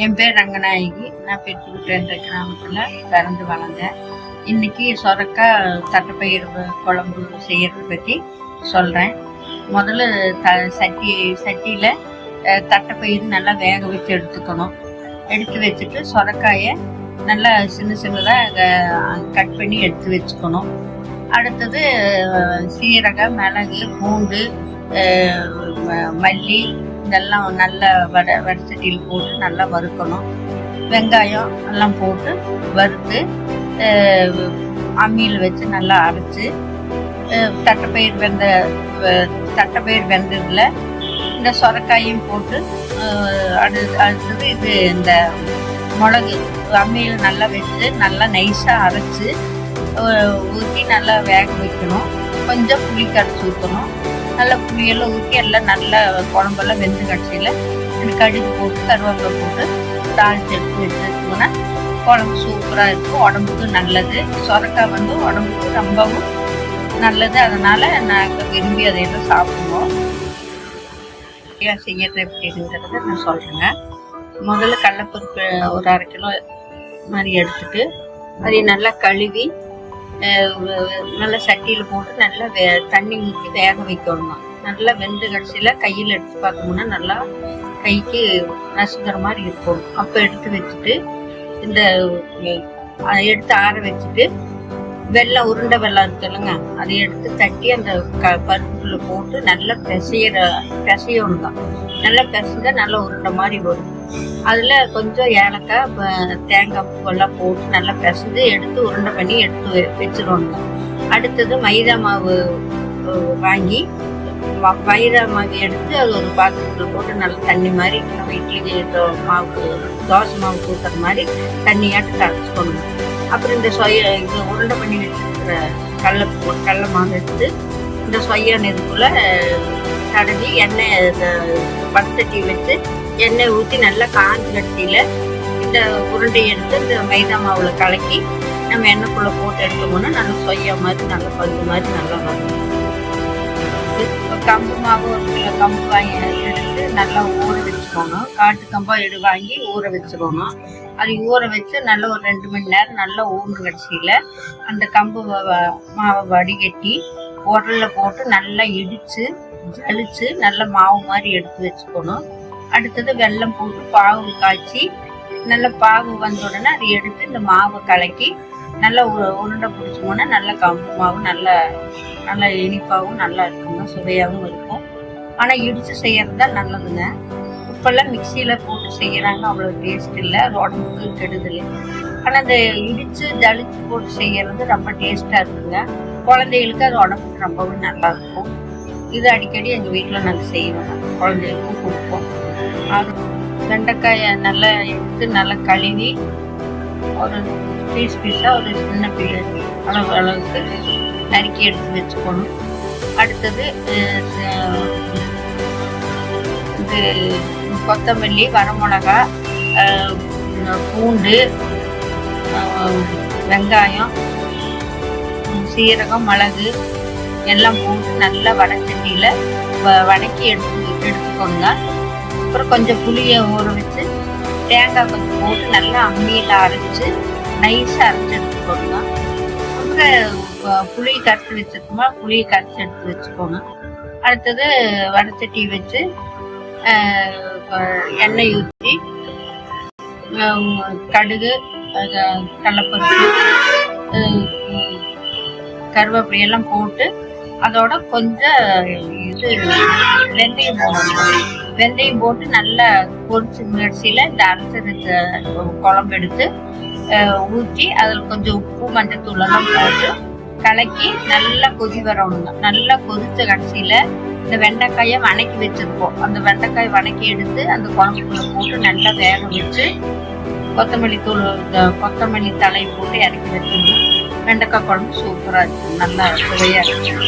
என் பேர் ரங்கநாயகி. நான் பெற்றுக்கிட்ட கிராமத்தில் பிறந்து வளர்ந்தேன். இன்னைக்கு சொரக்காய் தட்டைப்பயிறு குழம்பு செய்யறதை பற்றி சொல்கிறேன். முதல்ல சட்டியில் தட்டைப்பயிறு நல்லா வேக வச்சு எடுத்துக்கணும். எடுத்து வச்சுட்டு சொரக்காயை நல்லா சின்னதாக கட் பண்ணி எடுத்து வச்சுக்கணும். அடுத்தது சீரகம், மிளகு, பூண்டு, மல்லி இதெல்லாம் நல்லா வடச்சட்டியில் போட்டு நல்லா வறுக்கணும். வெங்காயம் எல்லாம் போட்டு வறுத்து அம்மியில் வச்சு நல்லா அரைச்சி தட்டைப்பயிர் வெந்ததில் இந்த சொரக்காயும் போட்டு அடுத்தது இது இந்த மிளகு அம்மியில் நல்லா வச்சு நல்லா நைஸாக அரைச்சி ஊற்றி நல்லா வேக வைக்கணும். கொஞ்சம் புளி கரைச்சி ஊற்றணும். நல்லா புளியெல்லாம் ஊற்றி எல்லாம் நல்லா குழம்பெல்லாம் வெந்து கடைசியில் கடுகு போட்டு கருவேப்பிலை போட்டு தாளித்து எடுத்து வச்சுருக்கோன்னா குழம்பு சூப்பராக இருக்கும். உடம்புக்கு நல்லது. சொரக்காய் உடம்புக்கு ரொம்பவும் நல்லது. அதனால் நாங்கள் விரும்பி அதையெல்லாம் சாப்பிடுவோம். செய்யறது எப்படிங்கிறத நான் சொல்கிறேங்க. முதல்ல கடலைப்பருப்பு ஒரு 1/2 கிலோ மாதிரி எடுத்துட்டு அதை நல்லா கழுவி நல்லா சட்டியில் போட்டு நல்லா தண்ணி ஊற்றி வேக வைக்கணும். நல்லா வெந்து கடைசியில் கையில் எடுத்து பார்த்தோம்னா நல்லா கைக்கு நசுக்கிற மாதிரி இருக்கும். அப்போ எடுத்து வச்சுட்டு இந்த எடுத்து ஆற வச்சுட்டு வெல்லம், உருண்டை வெல்லம் இருக்குல்லங்க, அதை எடுத்து தட்டி அந்த பருப்புக்குள்ள போட்டு நல்லா பிசையணும் தான். நல்லா பிசைஞ்சா நல்லா உருண்டை மாதிரி வரும். அதில் கொஞ்சம் ஏலக்காய், தேங்காய் பூவெல்லாம் போட்டு நல்லா பிசைஞ்சு எடுத்து உருண்டை பண்ணி எடுத்து வச்சிடணும். அடுத்தது மைதா மாவு வாங்கி மைதா மாவு எடுத்து அது ஒரு பாத்திரத்தில் போட்டு நல்லா தண்ணி மாதிரி நம்ம இட்லி மாவுக்கு தோசை மாவு ஊற்றுற மாதிரி தண்ணியாட்டு கரைச்சிக்கணும். அப்புறம் இந்த இது உருண்டை பண்ணி வச்சுருக்கிற கடலை மாவு எடுத்து இந்த சொய்யான இதுக்குள்ளே தடவி எண்ணெய் பச்சட்டி வச்சு எண்ணெய் ஊற்றி நல்லா காஞ்ச கடைசியில் இந்த உருண்டையை எடுத்து இந்த மைதா மாவில் கலக்கி நம்ம எண்ணெய்க்குள்ளே போட்டு எடுத்தோம்னா நல்லா சொய்யா மாதிரி நல்லா பருப்பு மாதிரி நல்லா வரும். கம்பு மாவு 1 கிலோ கம்பு வாங்கி எடுத்து நல்லா ஊற வச்சுக்கணும். காட்டு கம்பாக வாங்கி ஊற வச்சுக்கணும். அது ஊற வச்சு நல்லா ஒரு 2 மணி நேரம் நல்லா ஊன்று கடைசியில் அந்த கம்பு மாவை வடிகட்டி உரலில் போட்டு நல்லா இடித்து ஜலிச்சு நல்லா மாவு மாதிரி எடுத்து வச்சுக்கணும். அடுத்தது வெல்லம் போட்டு பாகு காய்ச்சி நல்லா பாகு வந்த உடனே அதை எடுத்து இந்த மாவை கலக்கி நல்லா உருண்டை பிடிச்சோம்னா நல்லா கம்பு மாவு நல்லா இனிப்பாகவும் நல்லா இருக்குங்க, சுவையாகவும் இருக்கும். ஆனால் இடித்து செய்கிறது தான் நல்லதுங்க. இப்போல்லாம் மிக்சியில் போட்டு செய்கிறாங்க, அவ்வளோ டேஸ்ட் இல்லை, அது உடம்புக்கு கெடுதல். ஆனால் அந்த இடித்து ஜலிச்சு போட்டு செய்கிறது ரொம்ப டேஸ்ட்டாக இருக்குங்க. குழந்தைகளுக்கு அது உடம்புக்கு ரொம்பவே நல்லா இருக்கும். இது அடிக்கடி எங்கள் வீட்டில் நாங்கள் செய்வோம், குழந்தைகளுக்கும் கொடுப்போம். அது வெண்டைக்காயை நல்லா எடுத்து நல்லா கழுவி ஒரு பீஸாக ஒரு சின்ன அளவுக்கு நறுக்கி எடுத்து வச்சுக்கணும். அடுத்தது இது கொத்தமல்லி, வரமிளகா, பூண்டு, வெங்காயம், சீரகம், மிளகு எல்லாம் போட்டு நல்லா வடச்சட்டியில் வதக்கி எடுத்துக்கோங்க. அப்புறம் கொஞ்சம் புளியை ஊற வச்சு தேங்காய் கொஞ்சம் போட்டு நல்லா அம்மியில் அரைச்சி நைஸாக அரைச்சி எடுத்துக்கோங்க. அப்புறம் புளி கரைச்சி வச்சுருக்கோமா, புளியை கரைச்சி எடுத்து வச்சுக்கோங்க. அடுத்தது வடச்சட்டி வச்சு எண்ணெய் ஊற்றி கடுகு, கடலைப்பருப்பு, கருவேப்பிலை எல்லாம் போட்டு அதோட கொஞ்சம் வெந்தயம் போடணும். வெந்தயம் போட்டு நல்லா பொரிச்சு முயற்சியில் இந்த அரைச்ச குழம்பு எடுத்து ஊற்றி அதில் கொஞ்சம் உப்பு, மஞ்சத்தூள் எல்லாம் போட்டு கலக்கி நல்லா கொதி வரணுங்க. நல்லா கொதிச்ச கடைசியில் இந்த வெண்டைக்காயை வணக்கி வச்சிருப்போம், அந்த வெண்டைக்காயை வணக்கி எடுத்து அந்த குழம்புக்குள்ள போட்டு நல்லா வேக வச்சு கொத்தமல்லி தலை போட்டு இறக்கி வச்சோம்னா வெண்டைக்காய் குழம்பு சூப்பராக இருக்கும், நல்லா சுவையாக இருக்கும்.